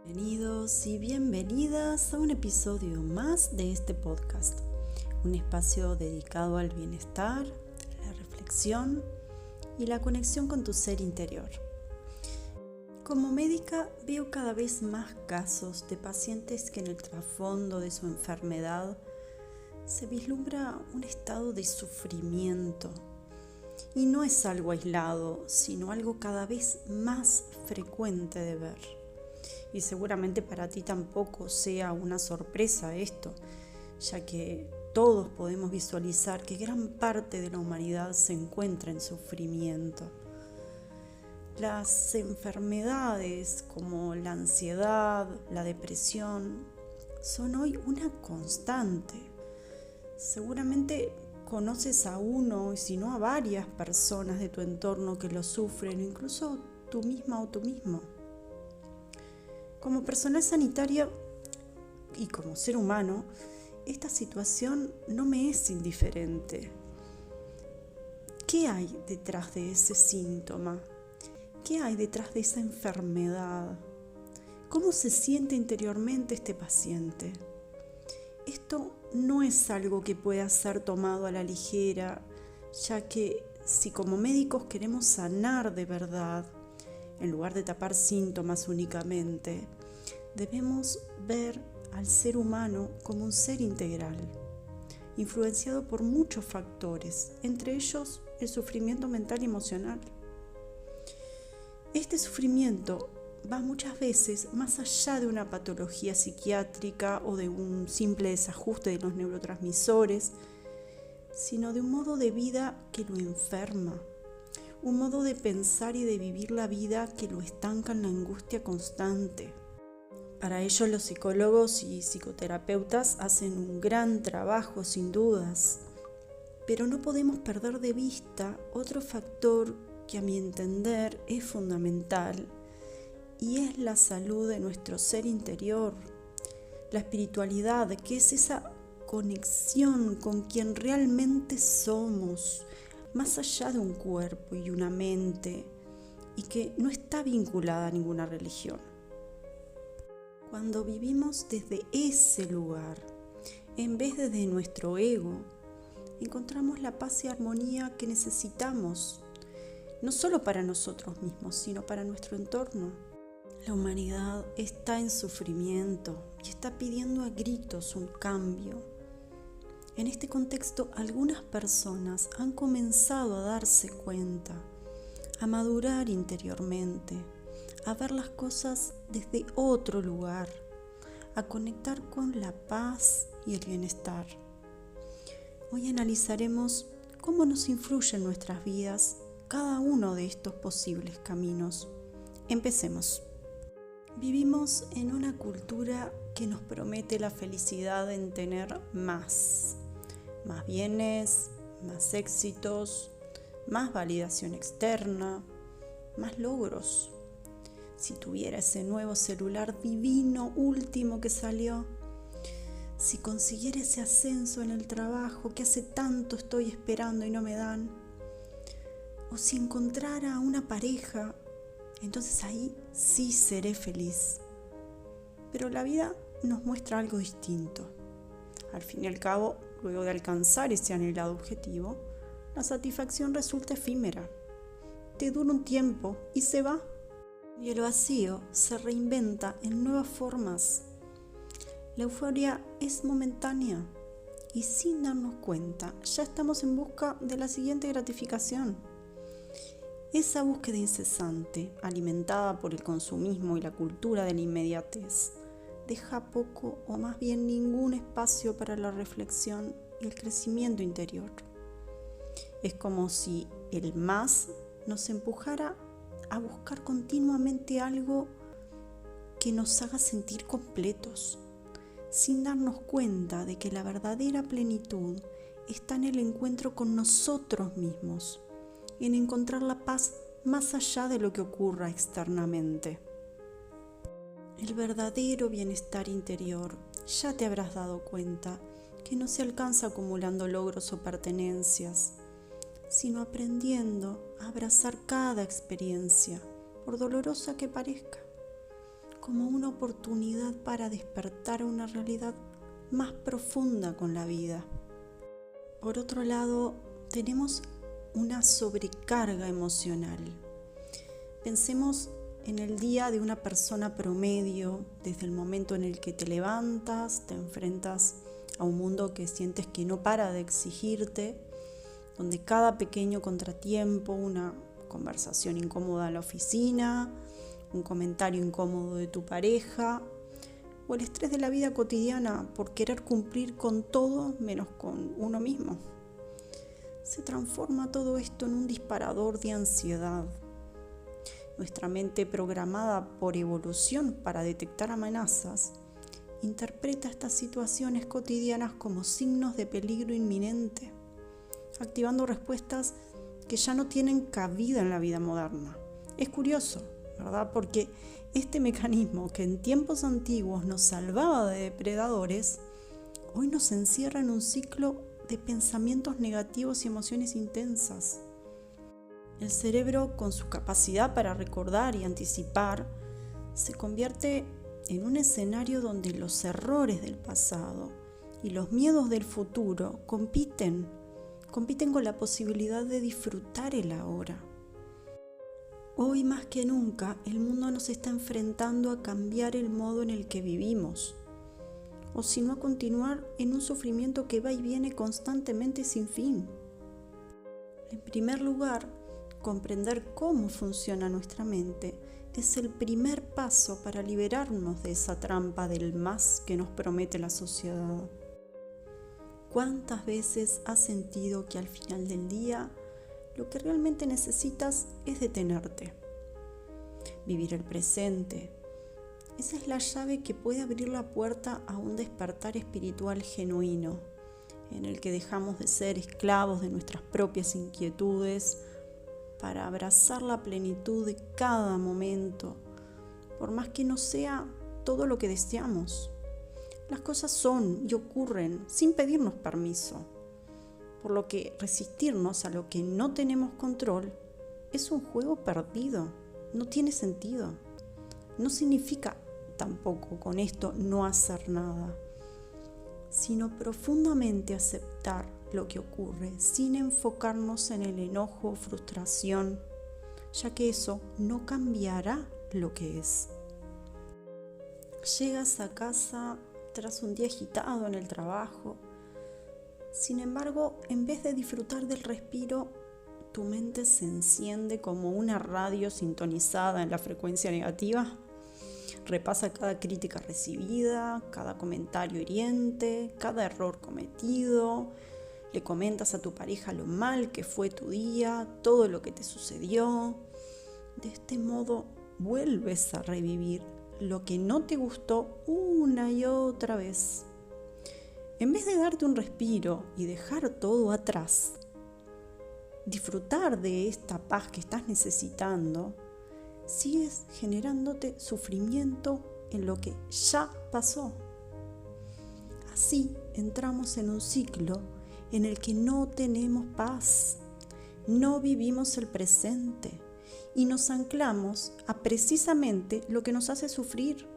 Bienvenidos y bienvenidas a un episodio más de este podcast, un espacio dedicado al bienestar, la reflexión y la conexión con tu ser interior. Como médica veo cada vez más casos de pacientes que en el trasfondo de su enfermedad se vislumbra un estado de sufrimiento. Y no es algo aislado, sino algo cada vez más frecuente de ver. Y seguramente para ti tampoco sea una sorpresa esto, ya que todos podemos visualizar que gran parte de la humanidad se encuentra en sufrimiento. Las enfermedades como la ansiedad, la depresión, son hoy una constante. Seguramente conoces a uno, y si no a varias personas de tu entorno que lo sufren, incluso tú misma o tú mismo. Como personal sanitaria y como ser humano, esta situación no me es indiferente. ¿Qué hay detrás de ese síntoma? ¿Qué hay detrás de esa enfermedad? ¿Cómo se siente interiormente este paciente? Esto no es algo que pueda ser tomado a la ligera, ya que si como médicos queremos sanar de verdad, en lugar de tapar síntomas únicamente, debemos ver al ser humano como un ser integral, influenciado por muchos factores, entre ellos el sufrimiento mental y emocional. Este sufrimiento va muchas veces más allá de una patología psiquiátrica o de un simple desajuste de los neurotransmisores, sino de un modo de vida que lo enferma, un modo de pensar y de vivir la vida que lo estanca en la angustia constante. Para ello los psicólogos y psicoterapeutas hacen un gran trabajo sin dudas, pero no podemos perder de vista otro factor que a mi entender es fundamental y es la salud de nuestro ser interior, la espiritualidad, que es esa conexión con quien realmente somos, más allá de un cuerpo y una mente, y que no está vinculada a ninguna religión. Cuando vivimos desde ese lugar, en vez de desde nuestro ego, encontramos la paz y armonía que necesitamos, no solo para nosotros mismos, sino para nuestro entorno. La humanidad está en sufrimiento y está pidiendo a gritos un cambio. En este contexto, algunas personas han comenzado a darse cuenta, a madurar interiormente, a ver las cosas desde otro lugar, a conectar con la paz y el bienestar. Hoy analizaremos cómo nos influye en nuestras vidas cada uno de estos posibles caminos. Empecemos. Vivimos en una cultura que nos promete la felicidad en tener más bienes, más éxitos, más validación externa, más logros. Si tuviera ese nuevo celular divino último que salió, si consiguiera ese ascenso en el trabajo que hace tanto estoy esperando y no me dan, o si encontrara una pareja, entonces ahí sí seré feliz. Pero la vida nos muestra algo distinto. Al fin y al cabo, luego de alcanzar ese anhelado objetivo, la satisfacción resulta efímera. Te dura un tiempo y se va. Y el vacío se reinventa en nuevas formas. La euforia es momentánea y sin darnos cuenta ya estamos en busca de la siguiente gratificación. Esa búsqueda incesante, alimentada por el consumismo y la cultura de la inmediatez, deja poco o más bien ningún espacio para la reflexión y el crecimiento interior. Es como si el más nos empujara a buscar continuamente algo que nos haga sentir completos, sin darnos cuenta de que la verdadera plenitud está en el encuentro con nosotros mismos, en encontrar la paz más allá de lo que ocurra externamente. El verdadero bienestar interior, ya te habrás dado cuenta, que no se alcanza acumulando logros o pertenencias, sino aprendiendo a abrazar cada experiencia, por dolorosa que parezca, como una oportunidad para despertar a una realidad más profunda con la vida. Por otro lado, tenemos una sobrecarga emocional. Pensemos en el día de una persona promedio, desde el momento en el que te levantas, te enfrentas a un mundo que sientes que no para de exigirte, donde cada pequeño contratiempo, una conversación incómoda en la oficina, un comentario incómodo de tu pareja o el estrés de la vida cotidiana por querer cumplir con todo menos con uno mismo. Se transforma todo esto en un disparador de ansiedad. Nuestra mente, programada por evolución para detectar amenazas, interpreta estas situaciones cotidianas como signos de peligro inminente, activando respuestas que ya no tienen cabida en la vida moderna. Es curioso, ¿verdad? Porque este mecanismo que en tiempos antiguos nos salvaba de depredadores, hoy nos encierra en un ciclo de pensamientos negativos y emociones intensas. El cerebro, con su capacidad para recordar y anticipar, se convierte en un escenario donde los errores del pasado y los miedos del futuro compiten con la posibilidad de disfrutar el ahora. Hoy más que nunca, el mundo nos está enfrentando a cambiar el modo en el que vivimos, o si no a continuar en un sufrimiento que va y viene constantemente sin fin. En primer lugar, comprender cómo funciona nuestra mente es el primer paso para liberarnos de esa trampa del más que nos promete la sociedad. ¿Cuántas veces has sentido que al final del día lo que realmente necesitas es detenerte? Vivir el presente. Esa es la llave que puede abrir la puerta a un despertar espiritual genuino, en el que dejamos de ser esclavos de nuestras propias inquietudes para abrazar la plenitud de cada momento, por más que no sea todo lo que deseamos. Las cosas son y ocurren sin pedirnos permiso, por lo que resistirnos a lo que no tenemos control es un juego perdido, no tiene sentido. No significa tampoco con esto no hacer nada, sino profundamente aceptar lo que ocurre sin enfocarnos en el enojo o frustración, ya que eso no cambiará lo que es. Llegas a casa tras un día agitado en el trabajo. Sin embargo, en vez de disfrutar del respiro, tu mente se enciende como una radio sintonizada en la frecuencia negativa. Repasa cada crítica recibida, cada comentario hiriente, cada error cometido. Le comentas a tu pareja lo mal que fue tu día, todo lo que te sucedió. De este modo vuelves a revivir lo que no te gustó una y otra vez. En vez de darte un respiro y dejar todo atrás, disfrutar de esta paz que estás necesitando, sigues generándote sufrimiento en lo que ya pasó. Así entramos en un ciclo en el que no tenemos paz, no vivimos el presente y nos anclamos a precisamente lo que nos hace sufrir.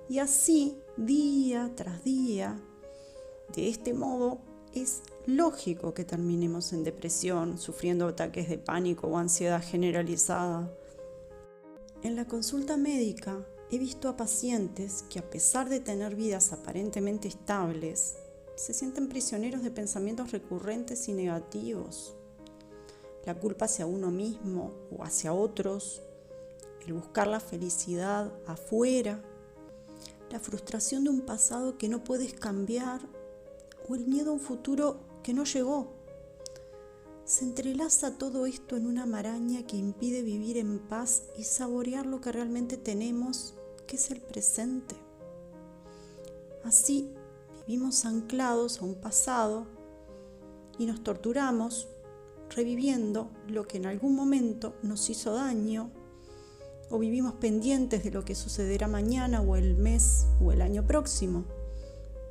Y así, día tras día, de este modo, es lógico que terminemos en depresión, sufriendo ataques de pánico o ansiedad generalizada. En la consulta médica he visto a pacientes que, a pesar de tener vidas aparentemente estables, se sienten prisioneros de pensamientos recurrentes y negativos. La culpa hacia uno mismo o hacia otros, el buscar la felicidad afuera, la frustración de un pasado que no puedes cambiar o el miedo a un futuro que no llegó. Se entrelaza todo esto en una maraña que impide vivir en paz y saborear lo que realmente tenemos, que es el presente. Así vivimos anclados a un pasado y nos torturamos reviviendo lo que en algún momento nos hizo daño, o vivimos pendientes de lo que sucederá mañana o el mes o el año próximo.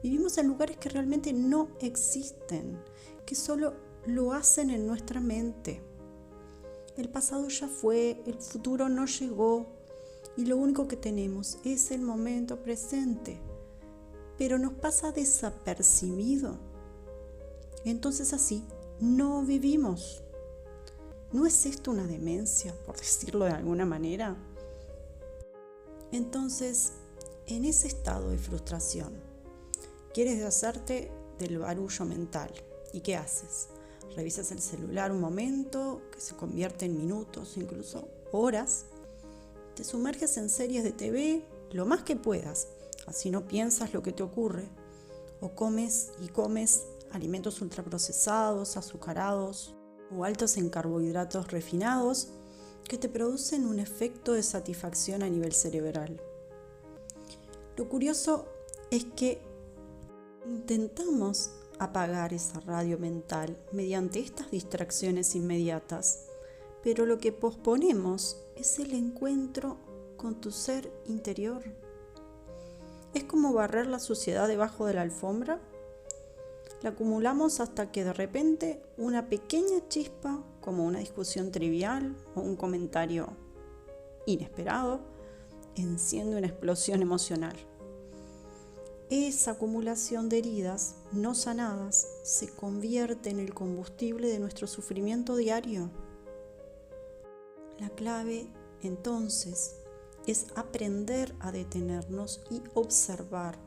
Vivimos en lugares que realmente no existen, que solo lo hacen en nuestra mente. El pasado ya fue, el futuro no llegó y lo único que tenemos es el momento presente, pero nos pasa desapercibido. Entonces así no vivimos. ¿No es esto una demencia, por decirlo de alguna manera? Entonces, en ese estado de frustración, quieres deshacerte del barullo mental. ¿Y qué haces? Revisas el celular un momento, que se convierte en minutos, incluso horas. Te sumerges en series de TV lo más que puedas, así no piensas lo que te ocurre. O comes alimentos ultraprocesados, azucarados o altos en carbohidratos refinados que te producen un efecto de satisfacción a nivel cerebral. Lo curioso es que intentamos apagar esa radio mental mediante estas distracciones inmediatas, pero lo que posponemos es el encuentro con tu ser interior. Es como barrer la suciedad debajo de la alfombra. La acumulamos hasta que de repente una pequeña chispa, como una discusión trivial o un comentario inesperado, enciende una explosión emocional. Esa acumulación de heridas no sanadas se convierte en el combustible de nuestro sufrimiento diario. La clave, entonces, es aprender a detenernos y observar.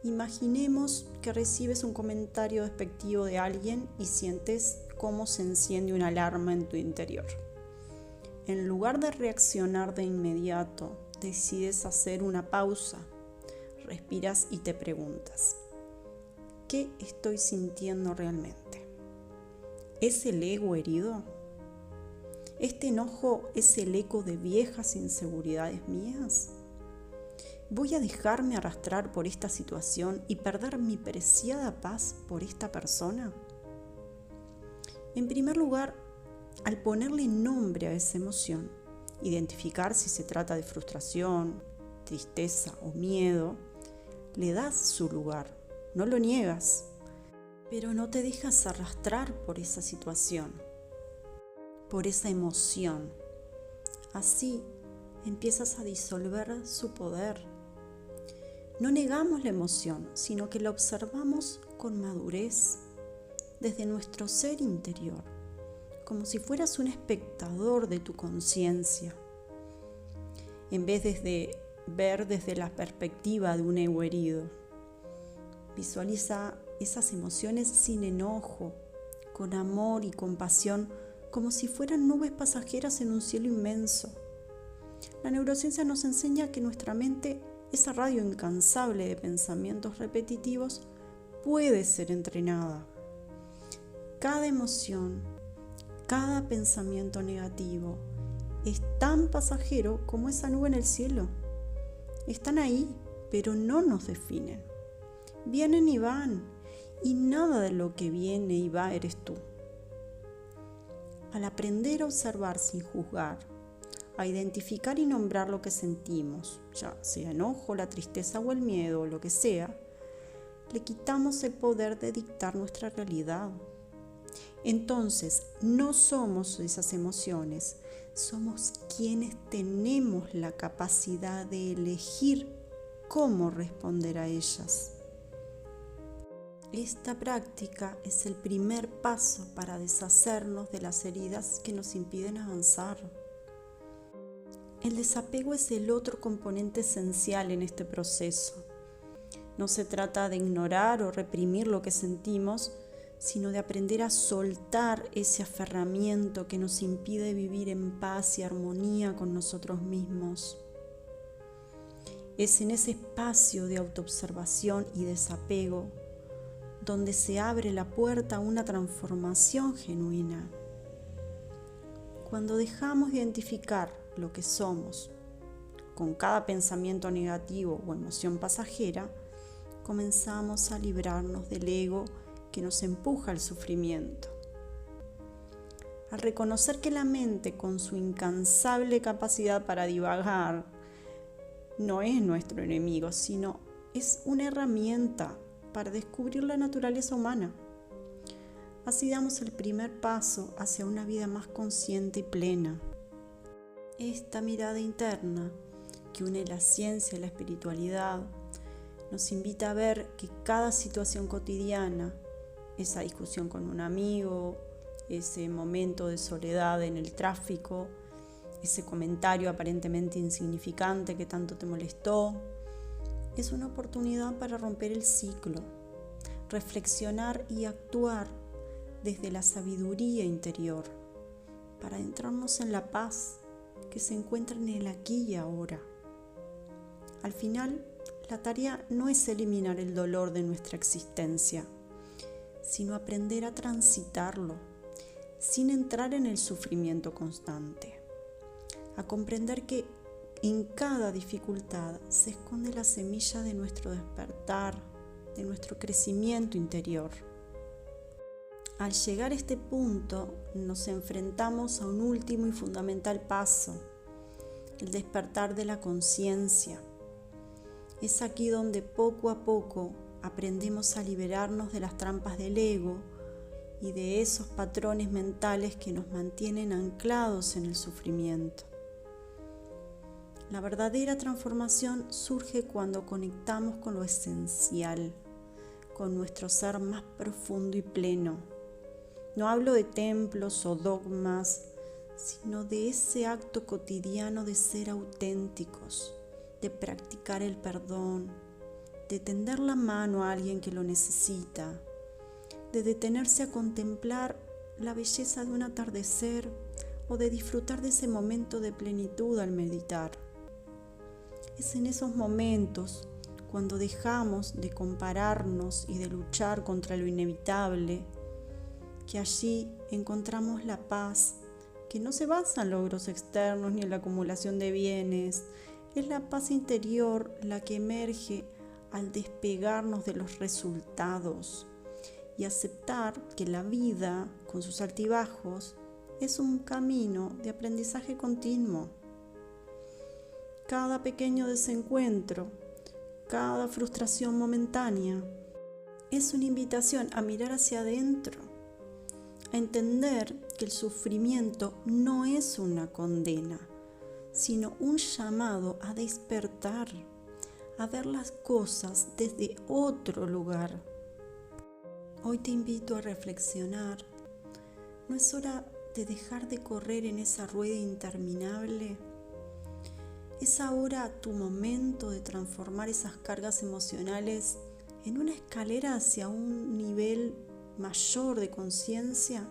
Imaginemos que recibes un comentario despectivo de alguien y sientes cómo se enciende una alarma en tu interior. En lugar de reaccionar de inmediato, decides hacer una pausa. Respiras y te preguntas, ¿qué estoy sintiendo realmente? ¿Es el ego herido? ¿Este enojo es el eco de viejas inseguridades mías? ¿Voy a dejarme arrastrar por esta situación y perder mi preciada paz por esta persona? En primer lugar, al ponerle nombre a esa emoción, identificar si se trata de frustración, tristeza o miedo, le das su lugar, no lo niegas, pero no te dejas arrastrar por esa situación, por esa emoción. Así empiezas a disolver su poder. No negamos la emoción, sino que la observamos con madurez, desde nuestro ser interior, como si fueras un espectador de tu conciencia, en vez de ver desde la perspectiva de un ego herido. Visualiza esas emociones sin enojo, con amor y compasión, como si fueran nubes pasajeras en un cielo inmenso. La neurociencia nos enseña que nuestra mente, esa radio incansable de pensamientos repetitivos, puede ser entrenada. Cada emoción, cada pensamiento negativo es tan pasajero como esa nube en el cielo. Están ahí, pero no nos definen. Vienen y van, y nada de lo que viene y va eres tú. Al aprender a observar sin juzgar, a identificar y nombrar lo que sentimos, ya sea enojo, la tristeza o el miedo, o lo que sea, le quitamos el poder de dictar nuestra realidad. Entonces, no somos esas emociones, somos quienes tenemos la capacidad de elegir cómo responder a ellas. Esta práctica es el primer paso para deshacernos de las heridas que nos impiden avanzar. El desapego es el otro componente esencial en este proceso. No se trata de ignorar o reprimir lo que sentimos, sino de aprender a soltar ese aferramiento que nos impide vivir en paz y armonía con nosotros mismos. Es en ese espacio de autoobservación y desapego donde se abre la puerta a una transformación genuina. Cuando dejamos de identificar lo que somos con cada pensamiento negativo o emoción pasajera, comenzamos a librarnos del ego que nos empuja al sufrimiento. Al reconocer que la mente, con su incansable capacidad para divagar, no es nuestro enemigo, sino es una herramienta para descubrir la naturaleza humana. Así damos el primer paso hacia una vida más consciente y plena. Esta mirada interna que une la ciencia y la espiritualidad nos invita a ver que cada situación cotidiana, esa discusión con un amigo, ese momento de soledad en el tráfico, ese comentario aparentemente insignificante que tanto te molestó, es una oportunidad para romper el ciclo, reflexionar y actuar desde la sabiduría interior, para adentrarnos en la paz que se encuentra en el aquí y ahora. Al final, la tarea no es eliminar el dolor de nuestra existencia, sino aprender a transitarlo, sin entrar en el sufrimiento constante, a comprender que en cada dificultad se esconde la semilla de nuestro despertar, de nuestro crecimiento interior. Al llegar a este punto, nos enfrentamos a un último y fundamental paso, el despertar de la conciencia. Es aquí donde poco a poco aprendemos a liberarnos de las trampas del ego y de esos patrones mentales que nos mantienen anclados en el sufrimiento. La verdadera transformación surge cuando conectamos con lo esencial, con nuestro ser más profundo y pleno. No hablo de templos o dogmas, sino de ese acto cotidiano de ser auténticos, de practicar el perdón, de tender la mano a alguien que lo necesita, de detenerse a contemplar la belleza de un atardecer o de disfrutar de ese momento de plenitud al meditar. Es en esos momentos, cuando dejamos de compararnos y de luchar contra lo inevitable, que allí encontramos la paz, que no se basa en logros externos ni en la acumulación de bienes. Es la paz interior la que emerge al despegarnos de los resultados y aceptar que la vida, con sus altibajos, es un camino de aprendizaje continuo. Cada pequeño desencuentro, cada frustración momentánea, es una invitación a mirar hacia adentro, a entender que el sufrimiento no es una condena, sino un llamado a despertar, a ver las cosas desde otro lugar. Hoy te invito a reflexionar. ¿No es hora de dejar de correr en esa rueda interminable? ¿Es ahora tu momento de transformar esas cargas emocionales en una escalera hacia un nivel mayor de conciencia?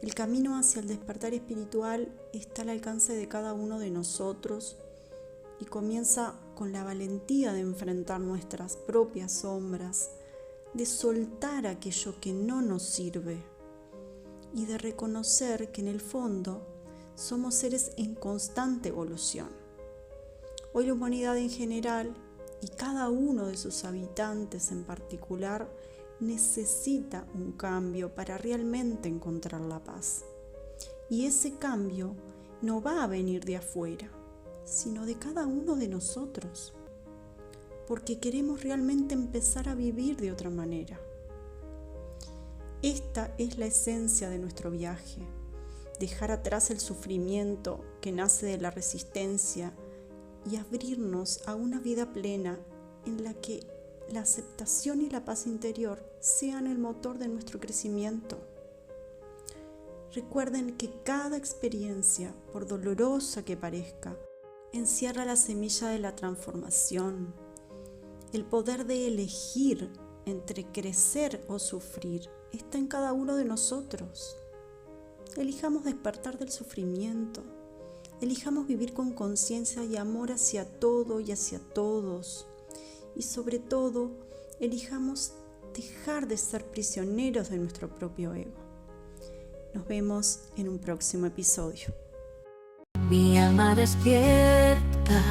El camino hacia el despertar espiritual está al alcance de cada uno de nosotros y comienza con la valentía de enfrentar nuestras propias sombras, de soltar aquello que no nos sirve y de reconocer que en el fondo somos seres en constante evolución. Hoy la humanidad en general y cada uno de sus habitantes en particular necesita un cambio para realmente encontrar la paz. Y ese cambio no va a venir de afuera, sino de cada uno de nosotros, porque queremos realmente empezar a vivir de otra manera. Esta es la esencia de nuestro viaje, dejar atrás el sufrimiento que nace de la resistencia y abrirnos a una vida plena en la que la aceptación y la paz interior sean el motor de nuestro crecimiento. Recuerden que cada experiencia, por dolorosa que parezca, encierra la semilla de la transformación, el poder de elegir entre crecer o sufrir está en cada uno de nosotros. Elijamos despertar del sufrimiento, elijamos vivir con conciencia y amor hacia todo y hacia todos. Y sobre todo, elijamos dejar de ser prisioneros de nuestro propio ego. Nos vemos en un próximo episodio. Mi alma despierta,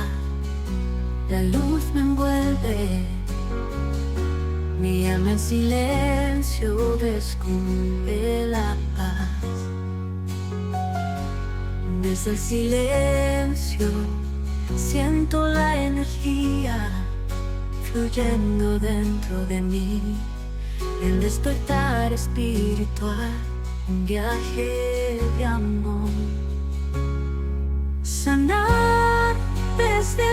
la luz me envuelve. Mi alma en silencio descubre la paz. Desde el silencio siento la energía fluyendo dentro de mí, el despertar espiritual, un viaje de amor. caminar desde